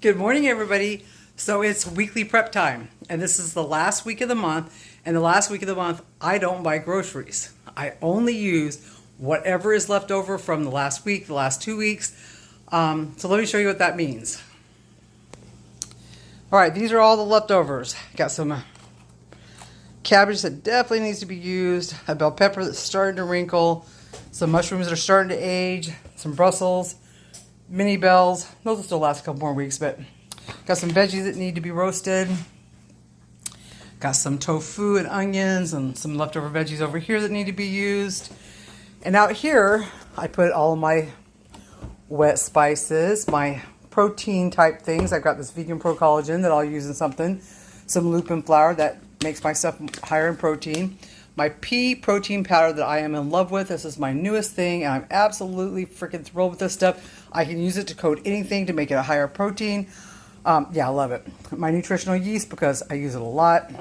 Good morning, everybody. So it's weekly prep time, and this is the last week of the month. And the last week of the month, I don't buy groceries. I only use whatever is left over from the last week, the last 2 weeks. So let me show you what that means. All right, these are all the leftovers. Got some cabbage that definitely needs to be used, a bell pepper that's starting to wrinkle, some mushrooms that are starting to age, some Brussels, mini bells. Those will still last a couple more weeks, but got some veggies that need to be roasted. Got some tofu and onions and some leftover veggies over here that need to be used. And out here, I put all of my wet spices, my protein type things. I've got this vegan pro collagen that I'll use in something. Some lupin flour that makes my stuff higher in protein. My pea protein powder that I am in love with. This is my newest thing, and I'm absolutely freaking thrilled with this stuff. I can use it to coat anything to make it a higher protein. Yeah, I love it. My nutritional yeast, because I use it a lot.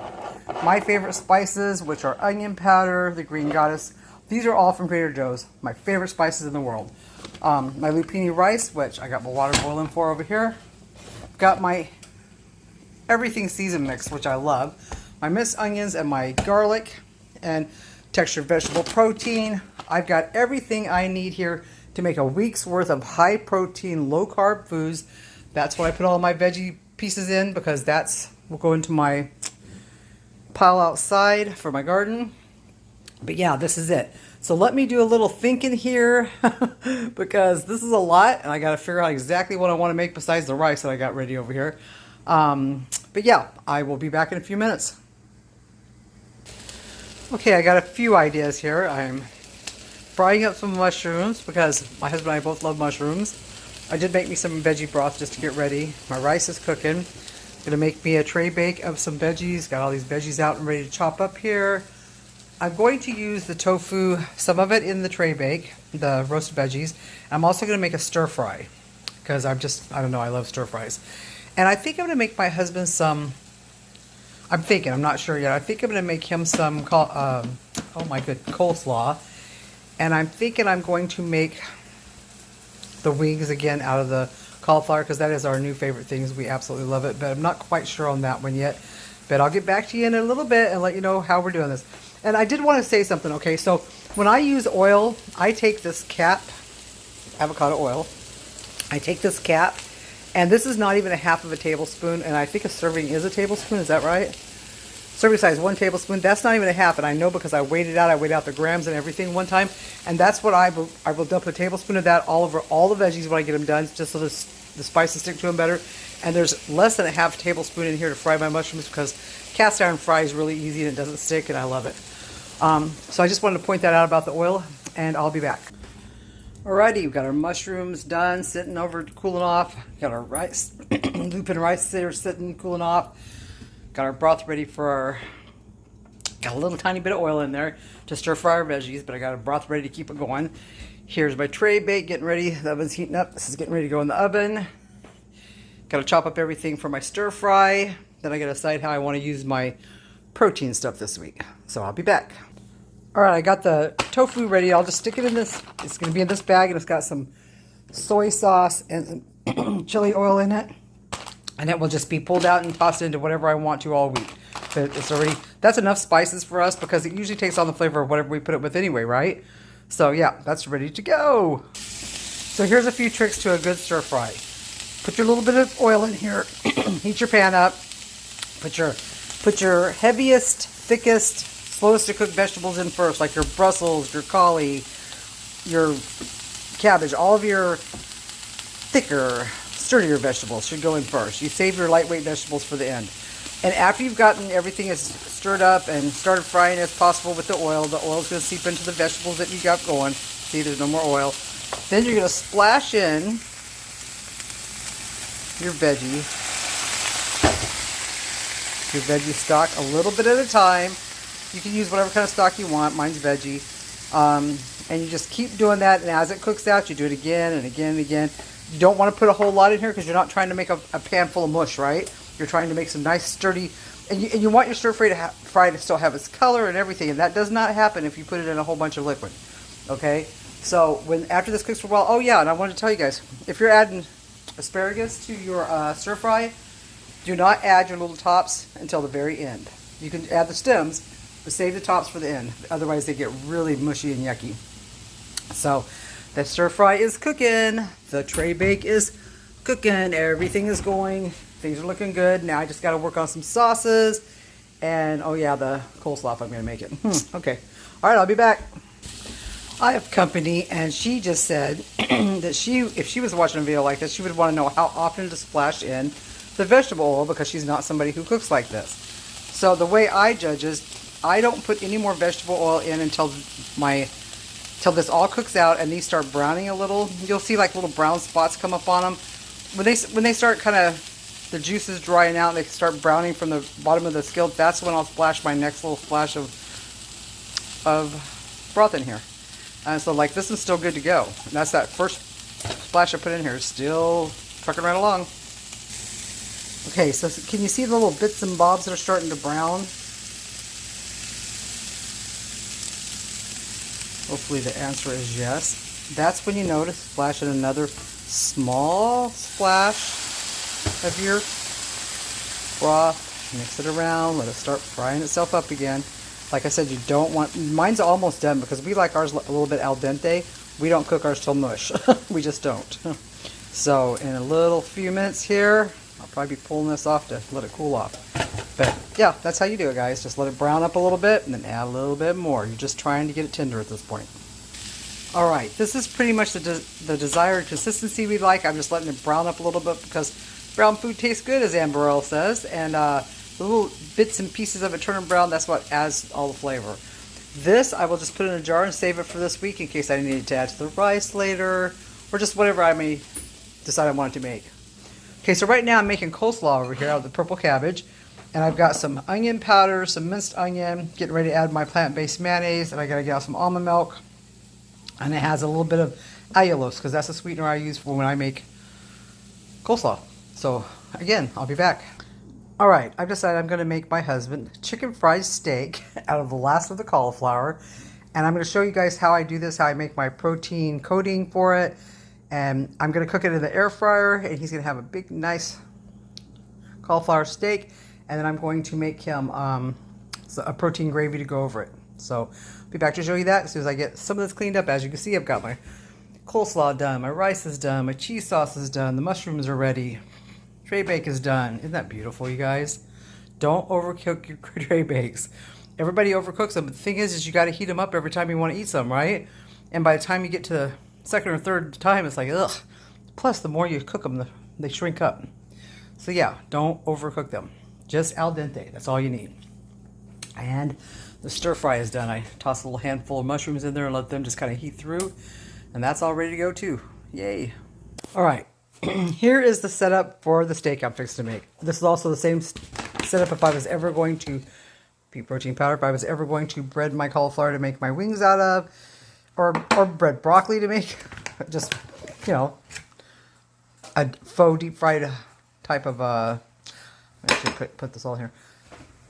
My favorite spices, which are onion powder, the Green Goddess. These are all from Trader Joe's. My favorite spices in the world. My lupini rice, which I got my water boiling for over here. Got my everything season mix, which I love. My minced onions and my garlic and textured vegetable protein. I've got everything I need here to make a week's worth of high protein, low carb foods. That's what I put all my veggie pieces in, because that's will go into my pile outside for my garden. But yeah, this is it. So let me do a little thinking here because this is a lot and I got to figure out exactly what I want to make besides the rice that I got ready over here. But yeah, I will be back in a few minutes. Okay, I got a few ideas here. I'm frying up some mushrooms because my husband and I both love mushrooms. I did make me some veggie broth just to get ready. My rice is cooking. Gonna make me a tray bake of some veggies. Got all these veggies out and ready to chop up here. I'm going to use the tofu, some of it in the tray bake, the roasted veggies. I'm also gonna make a stir fry because I don't know, I love stir fries. And I think I'm gonna make my husband some, I'm not sure yet. I think I'm going to make him some, coleslaw. And I'm thinking I'm going to make the wings again out of the cauliflower, because that is our new favorite things. We absolutely love it. But I'm not quite sure on that one yet. But I'll get back to you in a little bit and let you know how we're doing this. And I did want to say something, okay? So when I use oil, I take this cap, avocado oil. I take this cap. And this is not even a half of a tablespoon, and I think a serving is a tablespoon, is that right? Serving size 1 tablespoon, that's not even a half, and I know because I weighed it out, I weighed out the grams and everything one time, and that's what I will dump a tablespoon of that all over all the veggies when I get them done, just so the spices stick to them better. And there's less than a half tablespoon in here to fry my mushrooms, because cast iron fry is really easy and it doesn't stick, and I love it. So I just wanted to point that out about the oil, and I'll be back. Alrighty, we've got our mushrooms done, sitting over cooling off. Got our rice, lupin rice there sitting cooling off. Got our broth ready for got a little tiny bit of oil in there to stir fry our veggies, but I got a broth ready to keep it going. Here's my tray bake getting ready. The oven's heating up. This is getting ready to go in the oven. Got to chop up everything for my stir fry. Then I got to decide how I want to use my protein stuff this week. So I'll be back. All right, I got the tofu ready. I'll just stick it in this. It's going to be in this bag, and it's got some soy sauce and some chili oil in it. And it will just be pulled out and tossed into whatever I want to all week. But it's already, that's enough spices for us, because it usually takes on the flavor of whatever we put it with anyway, right? So yeah, that's ready to go. So here's a few tricks to a good stir fry. Put your little bit of oil in here. Heat your pan up. Put your heaviest, thickest, slowest to cook vegetables in first, like your Brussels, your cauli, your cabbage. All of your thicker, sturdier vegetables should go in first. You save your lightweight vegetables for the end. And after you've gotten everything as stirred up and started frying as possible with the oil's going to seep into the vegetables that you got going. See, there's no more oil. Then you're going to splash in your veggie stock a little bit at a time. You can use whatever kind of stock you want. Mine's veggie. And you just keep doing that, and as it cooks out, you do it again and again and again. You don't want to put a whole lot in here because you're not trying to make a pan full of mush, right? You're trying to make some nice sturdy, and you want your stir fry to still have its color and everything, and that does not happen if you put it in a whole bunch of liquid, okay? So after this cooks for a while, oh yeah, and I wanted to tell you guys, if you're adding asparagus to your stir fry, do not add your little tops until the very end. You can add the stems, but save the tops for the end. Otherwise they get really mushy and yucky. So the stir fry is cooking. The tray bake is cooking. Everything is going. Things are looking good. Now I just got to work on some sauces. And oh yeah, the coleslaw if I'm going to make it. Okay. All right, I'll be back. I have company, and she just said that if she was watching a video like this, she would want to know how often to splash in the vegetable oil because she's not somebody who cooks like this. So the way I judge is I don't put any more vegetable oil in until this all cooks out and these start browning a little. You'll see like little brown spots come up on them. When they start kind of, the juices drying out and they start browning from the bottom of the skillet, that's when I'll splash my next little splash of broth in here. And so like this is still good to go. And that's that first splash I put in here. Still trucking right along. Okay, so can you see the little bits and bobs that are starting to brown? Hopefully the answer is yes. That's when you know to splash in another small splash of your broth. Mix it around, let it start frying itself up again. Like I said, you don't want, mine's almost done because we like ours a little bit al dente. We don't cook ours till mush. We just don't. So in a little few minutes here, I'll probably be pulling this off to let it cool off. But yeah, that's how you do it, guys. Just let it brown up a little bit and then add a little bit more. You're just trying to get it tender at this point. All right, this is pretty much the desired consistency we like. I'm just letting it brown up a little bit because brown food tastes good, as Amber Earl says. And the little bits and pieces of it turning brown, that's what adds all the flavor. This, I will just put in a jar and save it for this week in case I need it to add to the rice later or just whatever I may decide I want it to make. Okay, so right now I'm making coleslaw over here out of the purple cabbage. And I've got some onion powder, some minced onion, getting ready to add my plant-based mayonnaise, and I gotta get out some almond milk. And it has a little bit of allulose, because that's the sweetener I use for when I make coleslaw. So, again, I'll be back. Alright, I've decided I'm gonna make my husband chicken fried steak out of the last of the cauliflower. And I'm gonna show you guys how I do this, how I make my protein coating for it. And I'm gonna cook it in the air fryer, and he's gonna have a big, nice cauliflower steak. And then I'm going to make him a protein gravy to go over it. So I'll be back to show you that as soon as I get some of this cleaned up. As you can see, I've got my coleslaw done, my rice is done, my cheese sauce is done, the mushrooms are ready, tray bake is done. Isn't that beautiful, you guys? Don't overcook your tray bakes. Everybody overcooks them, but the thing is you got to heat them up every time you want to eat some, right? And by the time you get to the second or third time, it's like, ugh. Plus, the more you cook them, they shrink up. So yeah, don't overcook them. Just al dente, that's all you need. And the stir fry is done. I toss a little handful of mushrooms in there and let them just kind of heat through. And that's all ready to go too. Yay. All right, here is the setup for the steak I'm fixing to make. This is also the same setup if I was ever going to, pea protein powder, if I was ever going to bread my cauliflower to make my wings out of, or bread broccoli to make, just, you know, a faux deep fried type of, actually put this all here.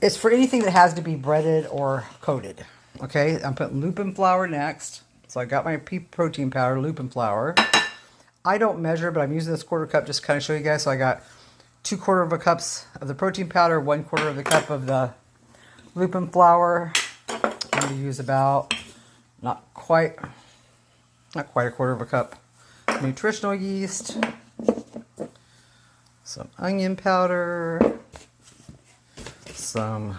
It's for anything that has to be breaded or coated. Okay, I'm putting lupin flour next. So I got my pea protein powder, lupin flour. I don't measure, but I'm using this quarter cup just to kind of show you guys. So I got 2/4 cups of the protein powder, 1/4 cup of the lupin flour. I'm going to use about not quite a 1/4 cup nutritional yeast. Some onion powder, some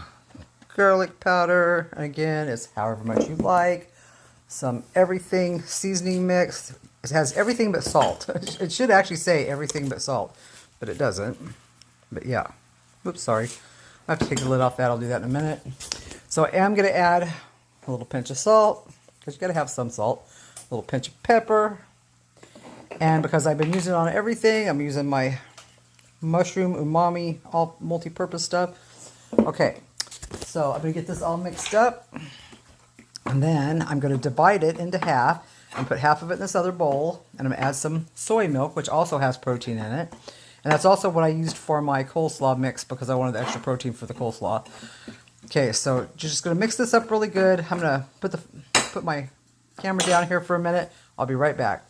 garlic powder, again, it's however much you like, some everything seasoning mix. It has everything but salt. It should actually say everything but salt, but it doesn't. But yeah, oops, sorry. I have to take the lid off that, I'll do that in a minute. So I am going to add a little pinch of salt, because you got to have some salt, a little pinch of pepper, and because I've been using it on everything, I'm using my mushroom umami, all multi-purpose stuff. Okay, so I'm going to get this all mixed up, and then I'm going to divide it into half and put half of it in this other bowl, and I'm going to add some soy milk, which also has protein in it. And that's also what I used for my coleslaw mix because I wanted the extra protein for the coleslaw. Okay, so you're just going to mix this up really good. I'm going to put my camera down here for a minute. I'll be right back.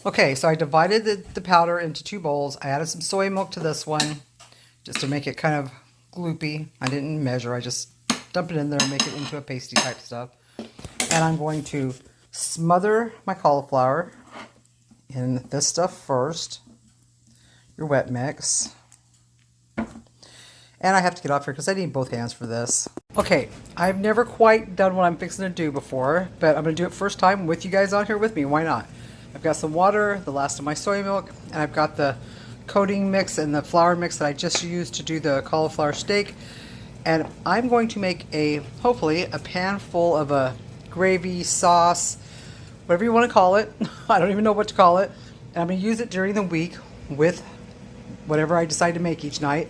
Okay, so I divided the powder into 2 bowls. I added some soy milk to this one just to make it kind of gloopy. I didn't measure, I just dump it in there and make it into a pasty type stuff. And I'm going to smother my cauliflower in this stuff first, your wet mix. And I have to get off here because I need both hands for this. Okay, I've never quite done what I'm fixing to do before, but I'm going to do it first time with you guys on here with me. Why not? I've got some water, the last of my soy milk, and I've got the coating mix and the flour mix that I just used to do the cauliflower steak. And I'm going to make hopefully, a pan full of a gravy, sauce, whatever you want to call it. I don't even know what to call it. And I'm going to use it during the week with whatever I decide to make each night,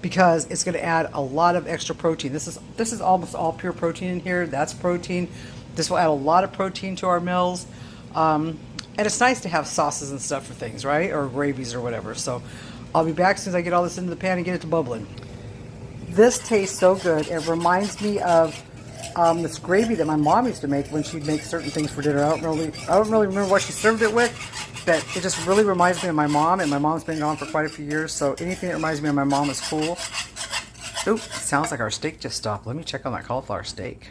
because it's going to add a lot of extra protein. This is almost all pure protein in here. That's protein. This will add a lot of protein to our meals. And it's nice to have sauces and stuff for things, right? Or gravies or whatever. So I'll be back as soon as I get all this into the pan and get it to bubbling. This tastes so good. It reminds me of this gravy that my mom used to make when she'd make certain things for dinner. I don't really remember what she served it with, but it just really reminds me of my mom, and my mom's been gone for quite a few years, so anything that reminds me of my mom is cool. Oop, sounds like our steak just stopped. Let me check on that cauliflower steak.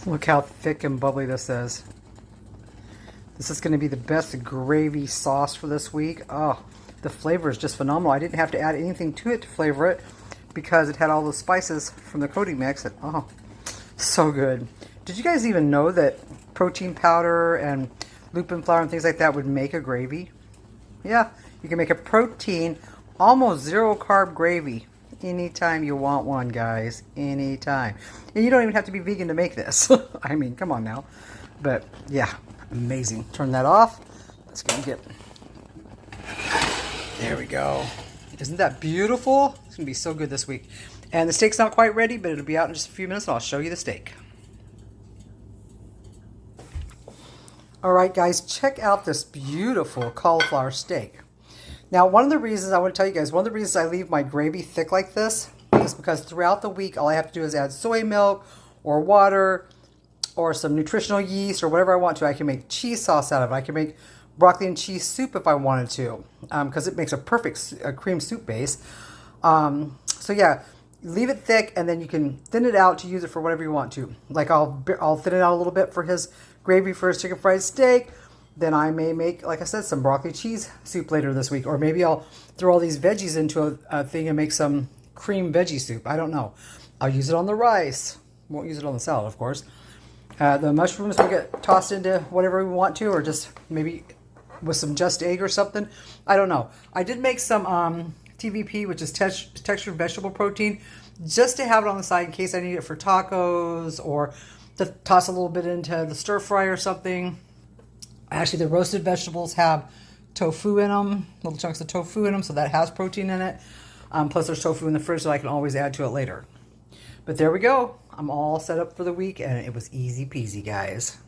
Look how thick and bubbly this is. This is going to be the best gravy sauce for this week. Oh, the flavor is just phenomenal. I didn't have to add anything to it to flavor it because it had all those spices from the coating mix. And, oh, so good. Did you guys even know that protein powder and lupin flour and things like that would make a gravy? Yeah, you can make a protein, almost zero carb gravy anytime you want one, guys. Anytime. And you don't even have to be vegan to make this. I mean, come on now. But yeah, amazing. Turn that off. Let's go and get... There we go. Isn't that beautiful? It's going to be so good this week. And the steak's not quite ready, but it'll be out in just a few minutes and I'll show you the steak. Alright guys, check out this beautiful cauliflower steak. Now one of the reasons I want to tell you guys, one of the reasons I leave my gravy thick like this is because throughout the week all I have to do is add soy milk or water or some nutritional yeast or whatever I want to. I can make cheese sauce out of it. I can make broccoli and cheese soup if I wanted to, because it makes a perfect cream soup base. So yeah, leave it thick and then you can thin it out to use it for whatever you want to. Like I'll thin it out a little bit for his gravy for his chicken fried steak. Then I may make, like I said, some broccoli cheese soup later this week. Or maybe I'll throw all these veggies into a thing and make some cream veggie soup. I don't know. I'll use it on the rice. Won't use it on the salad, of course. The mushrooms will get tossed into whatever we want to, or just maybe with some just egg or something. I don't know. I did make some TVP, which is textured vegetable protein, just to have it on the side in case I need it for tacos or to toss a little bit into the stir fry or something. Actually, the roasted vegetables have tofu in them, little chunks of tofu in them, so that has protein in it. Plus, there's tofu in the fridge that I can always add to it later. But there we go. I'm all set up for the week, and it was easy peasy, guys.